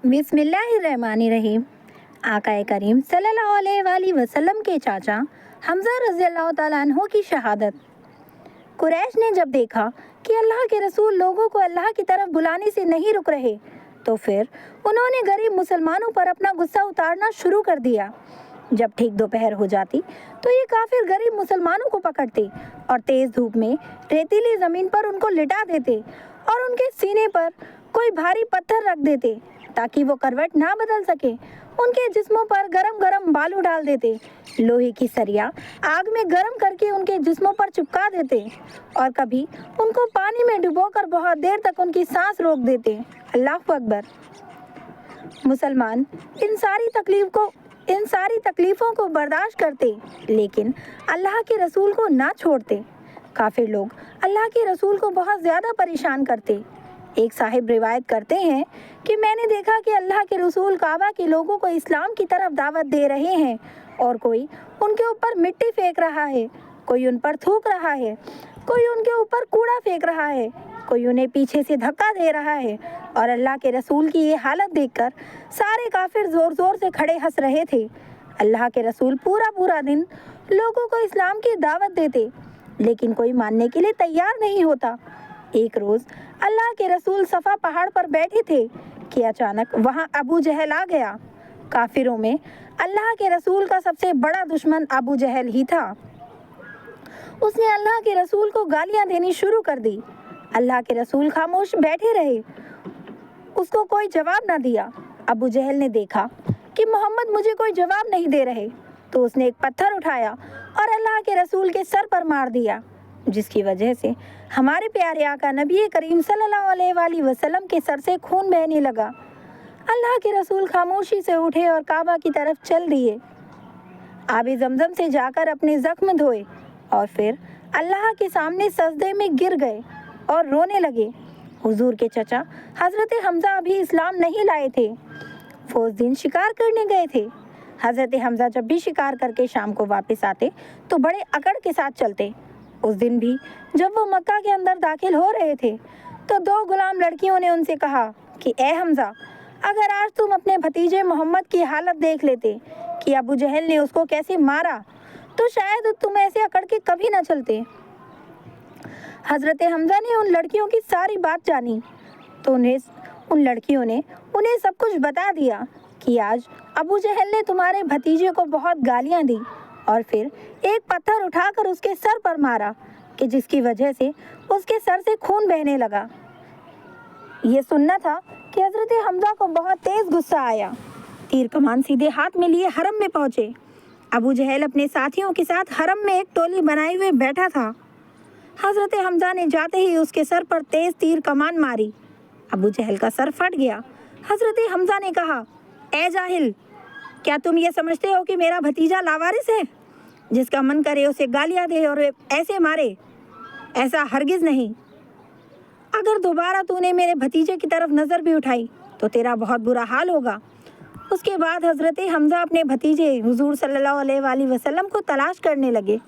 बिस्मिल्लाहिर्रहमानिर्रहीम। आका करीम सल्लल्लाहु अलैहि वसल्लम के चाचा हमज़ा रज़ियल्लाहु ताला अन्हो की शहादत। कुरैश ने जब देखा कि अल्लाह के रसूल लोगों को अल्लाह की तरफ बुलाने से नहीं रुक रहे, तो फिर उन्होंने गरीब मुसलमानों पर अपना गुस्सा उतारना शुरू कर दिया। जब ठीक दोपहर हो जाती तो ये काफिर गरीब मुसलमानों को पकड़ते और तेज धूप में रेतीली जमीन पर उनको लिटा देते और उनके सीने पर कोई भारी पत्थर रख देते ताकि वो करवट ना बदल सके। उनके जिस्मों पर गरम गरम बालू डाल देते, लोहे की सरिया आग में गरम करके उनके जिस्मों पर चिपका देते और कभी उनको पानी में डुबोकर बहुत देर तक उनकी सांस रोक देते। अल्लाह अकबर। मुसलमान इन सारी तकलीफ़ों को बर्दाश्त करते, लेकिन अल्लाह के रसूल को ना छोड़ते। काफिर लोग अल्लाह के रसूल को बहुत ज़्यादा परेशान करते। एक साहिब रिवायत करते हैं कि मैंने देखा कि अल्लाह के रसूल काबा के लोगों को इस्लाम की तरफ दावत दे रहे हैं और कोई उनके ऊपर मिट्टी फेंक रहा है, कोई उन पर थूक रहा है, कोई उनके ऊपर कूड़ा फेंक रहा है, कोई उन्हें पीछे से धक्का दे रहा है। और अल्लाह के रसूल की ये हालत देखकर सारे काफिर ज़ोर ज़ोर से खड़े हंस रहे थे। अल्लाह के रसूल पूरा दिन लोगों को इस्लाम की दावत देते, लेकिन कोई मानने के लिए तैयार नहीं होता। एक रोज़ अल्लाह के रसूल सफ़ा पहाड़ पर बैठे थे कि अचानक वहाँ अबू जहल आ गया। काफिरों में अल्लाह के रसूल का सबसे बड़ा दुश्मन अबू जहल ही था। उसने अल्लाह के रसूल को गालियाँ देनी शुरू कर दी। अल्लाह के रसूल खामोश बैठे रहे, उसको कोई जवाब ना दिया। अबू जहल ने देखा कि मोहम्मद मुझे कोई जवाब नहीं दे रहे, तो उसने एक पत्थर उठाया और अल्लाह के रसूल के सर पर मार दिया, जिसकी वजह से हमारे प्यारे आका नबी करीम सल्लल्लाहु अलैहि वसल्लम के सर से खून बहने लगा। अल्लाह के रसूल खामोशी से उठे और काबा की तरफ चल दिए। आबे ज़मज़म से जाकर अपने ज़ख्म धोए और फिर अल्लाह के सामने सजदे में गिर गए और रोने लगे। हुजूर के चचा हज़रत हमज़ा अभी इस्लाम नहीं लाए थे, वो उस दिन शिकार करने गए थे। हज़रत हमज़ा जब भी शिकार करके शाम को वापस आते तो बड़े अकड़ के साथ चलते। उस दिन भी जब वो मक्का के अंदर दाखिल हो रहे थे तो दो गुलाम लड़कियों ने उनसे कहा कि ए हमज़ा, अगर आज तुम अपने भतीजे मोहम्मद की हालत देख लेते कि अबू जहल ने उसको कैसे मारा, तो शायद तुम ऐसे अकड़ के कभी ना चलते। हज़रत हमज़ा ने उन लड़कियों की सारी बात जानी तो उन लड़कियों ने उन्हें सब कुछ बता दिया कि आज अबू जहल ने तुम्हारे भतीजे को बहुत गालियाँ दी और फिर एक पत्थर उठाकर उसके सर पर मारा कि जिसकी वजह से उसके सर से खून बहने लगा। ये सुनना था कि हज़रत हमज़ा को बहुत तेज़ गुस्सा आया। तीर कमान सीधे हाथ में लिए हरम में पहुँचे। अबू जहल अपने साथियों के साथ हरम में एक टोली बनाए हुए बैठा था। हज़रत हमज़ा ने जाते ही उसके सर पर तेज़ तीर कमान मारी। अबू जहल का सर फट गया। हज़रत हमज़ा ने कहा, ए जाहिल, क्या तुम ये समझते हो कि मेरा भतीजा लावारिस है, जिसका मन करे उसे गालियाँ दे और ऐसे मारे? ऐसा हरगिज़ नहीं। अगर दोबारा तूने मेरे भतीजे की तरफ नज़र भी उठाई तो तेरा बहुत बुरा हाल होगा। उसके बाद हज़रत हमज़ा अपने भतीजे हुजूर सल्लल्लाहु अलैहि वसल्लम को तलाश करने लगे।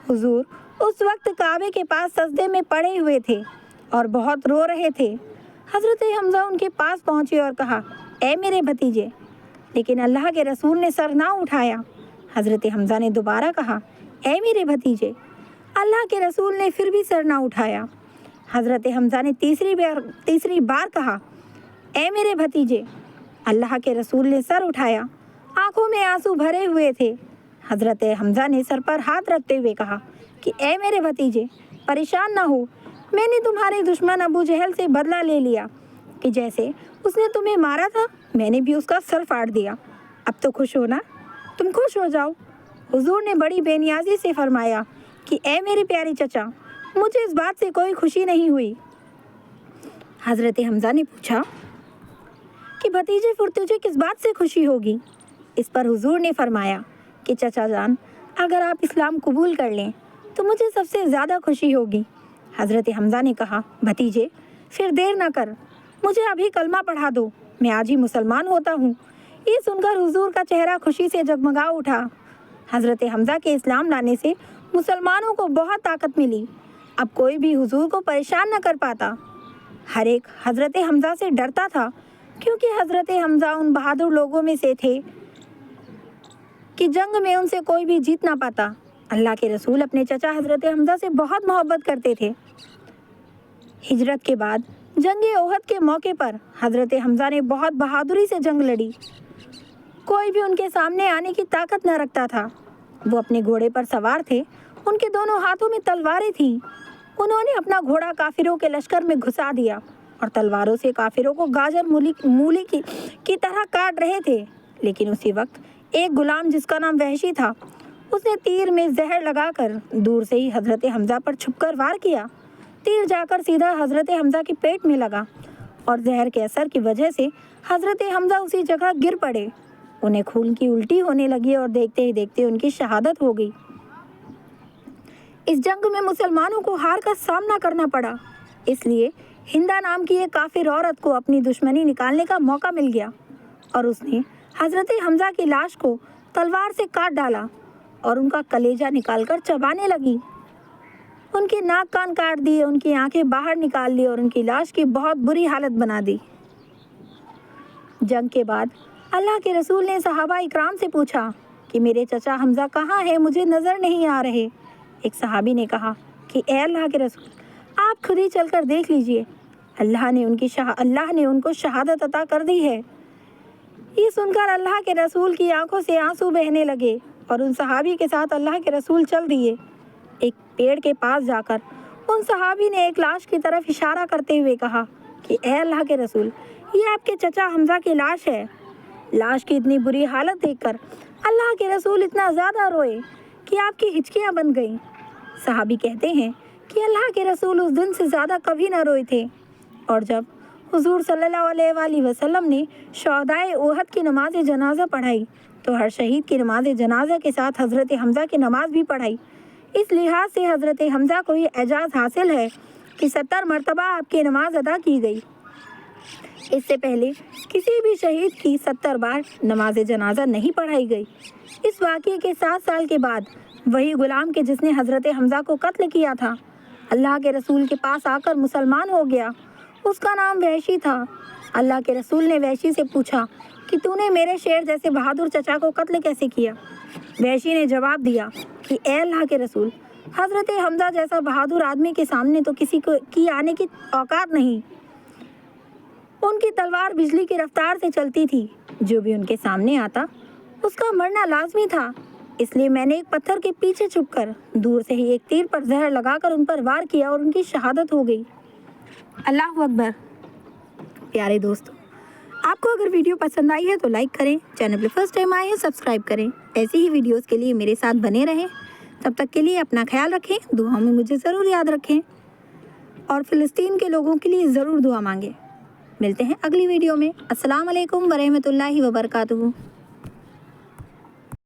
हुजूर उस वक्त काबे के पास सजदे में पड़े हुए थे और बहुत रो रहे थे। हज़रत हमज़ा उनके पास पहुँचे और कहा, ए मेरे भतीजे, लेकिन अल्लाह के रसूल ने सर ना उठाया। हज़रत हमज़ा ने दोबारा कहा, ए मेरे भतीजे। अल्लाह के रसूल ने फिर भी सर ना उठाया। हज़रत हमज़ा ने तीसरी बार कहा, ए मेरे भतीजे। अल्लाह के रसूल ने सर उठाया। आंखों में आंसू भरे हुए थे। हज़रत हमज़ा ने सर पर हाथ रखते हुए कहा कि ए मेरे भतीजे, परेशान ना हो, मैंने तुम्हारे दुश्मन अबू जहल से बदला ले लिया कि जैसे उसने तुम्हें मारा था मैंने भी उसका सर फाड़ दिया। अब तो खुश हो ना, तुम खुश हो जाओ। हुजूर ने बड़ी बेनियाजी से फरमाया कि ए मेरे प्यारे चचा, मुझे इस बात से कोई खुशी नहीं हुई। हज़रत हमज़ा ने पूछा कि भतीजे, फिर तुझे किस बात से खुशी होगी? इस पर हुजूर ने फरमाया कि चचा जान, अगर आप इस्लाम कबूल कर लें तो मुझे सबसे ज़्यादा खुशी होगी। हज़रत हमज़ा ने कहा, भतीजे फिर देर ना कर, मुझे अभी कलमा पढ़ा दो, मैं आज ही मुसलमान होता हूँ। ये सुनकर हुजूर का चेहरा खुशी से जगमगा उठा। हज़रत हमज़ा के इस्लाम लाने से मुसलमानों को बहुत ताकत मिली। अब कोई भी हुजूर को परेशान न कर पाता। हर एक हज़रत हमज़ा से डरता था क्योंकि हज़रत हमज़ा उन बहादुर लोगों में से थे कि जंग में उनसे कोई भी जीत ना पाता। अल्लाह के रसूल अपने चचा हज़रत हमज़ा से बहुत मोहब्बत करते थे। हिजरत के बाद जंग ओहद के मौके पर हज़रत हमज़ा ने बहुत बहादुरी से जंग लड़ी। कोई भी उनके सामने आने की ताकत न रखता था। वो अपने घोड़े पर सवार थे, उनके दोनों हाथों में तलवारें थीं। उन्होंने अपना घोड़ा काफिरों के लश्कर में घुसा दिया और तलवारों से काफिरों को गाजर मूली की तरह काट रहे थे। लेकिन उसी वक्त एक गुलाम जिसका नाम वहशी था, उसने तीर में जहर लगाकर दूर से ही हज़रत हमज़ा पर छुपकर वार किया। तीर जाकर सीधा हज़रत हमज़ा के पेट में लगा और जहर के असर की वजह से हज़रत हमज़ा उसी जगह गिर पड़े। उन्हें खून की उल्टी होने लगी और देखते ही देखते उनकी शहादत हो गई। इस जंग में मुसलमानों को हार का सामना करना पड़ा, इसलिए हिंदा नाम की एक काफिर औरत को अपनी दुश्मनी निकालने का मौका मिल गया और उसने हज़रत हमज़ा की लाश को तलवार से काट डाला और उनका कलेजा निकालकर चबाने लगी। उनके नाक कान काट दिए, उनकी आंखें बाहर निकाल ली और उनकी लाश की बहुत बुरी हालत बना दी। जंग के बाद अल्लाह के रसूल ने सहाबा इकराम से पूछा कि मेरे चचा हमज़ा कहाँ हैं, मुझे नज़र नहीं आ रहे। एक सहाबी ने कहा कि ए अल्लाह के रसूल, आप खुद ही चलकर देख लीजिए, अल्लाह ने उनको शहादत अता कर दी है। ये सुनकर अल्लाह के रसूल की आंखों से आंसू बहने लगे और उन सहाबी के साथ अल्लाह के रसूल चल दिए। एक पेड़ के पास जाकर उन सहाबी ने एक लाश की तरफ इशारा करते हुए कहा कि ए अल्लाह के रसूल, ये आपके चचा हमज़ा की लाश है। लाश की इतनी बुरी हालत देखकर अल्लाह के रसूल इतना ज़्यादा रोए कि आपकी हिचकियाँ बन गईं। सहाबी कहते हैं कि अल्लाह के रसूल उस दिन से ज़्यादा कभी न रोए थे। और जब हुजूर सल्लल्लाहु अलैहि वसल्लम ने शहदाए ओहद की नमाज जनाजा पढ़ाई तो हर शहीद की नमाज जनाजा के साथ हज़रत हमज़ा की नमाज भी पढ़ाई। इस लिहाज से हज़रत हमज़ा को ये एजाज़ हासिल है कि 70 मरतबा आपकी नमाज अदा की गई। इससे पहले किसी भी शहीद की 70 बार नमाज जनाजा नहीं पढ़ाई गई। इस वाक़ये के 7 साल के बाद वही गुलाम के जिसने हज़रत हमज़ा को कत्ल किया था, अल्लाह के रसूल के पास आकर मुसलमान हो गया। उसका नाम वहशी था। अल्लाह के रसूल ने वहशी से पूछा कि तूने मेरे शेर जैसे बहादुर चचा को कत्ल कैसे किया। वहशी ने जवाब दिया कि ए अल्लाह के रसूल, हज़रत हमज़ा जैसा बहादुर आदमी के सामने तो किसी को की आने की औकात नहीं। उनकी तलवार बिजली की रफ्तार से चलती थी, जो भी उनके सामने आता उसका मरना लाजमी था। इसलिए मैंने एक पत्थर के पीछे छुपकर दूर से ही एक तीर पर जहर लगाकर उन पर वार किया और उनकी शहादत हो गई। अल्लाह अकबर। प्यारे दोस्तों, आपको अगर वीडियो पसंद आई है तो लाइक करें, चैनल पर फर्स्ट टाइम आए हैं सब्सक्राइब करें। ऐसी ही वीडियोस के लिए मेरे साथ बने रहें। तब तक के लिए अपना ख्याल रखें, दुआओं में मुझे ज़रूर याद रखें और फ़िलिस्तीन के लोगों के लिए ज़रूर दुआ मांगें। मिलते हैं अगली वीडियो में। अस्सलाम वालेकुम वरहमतुल्लाहि वबरकातुहू।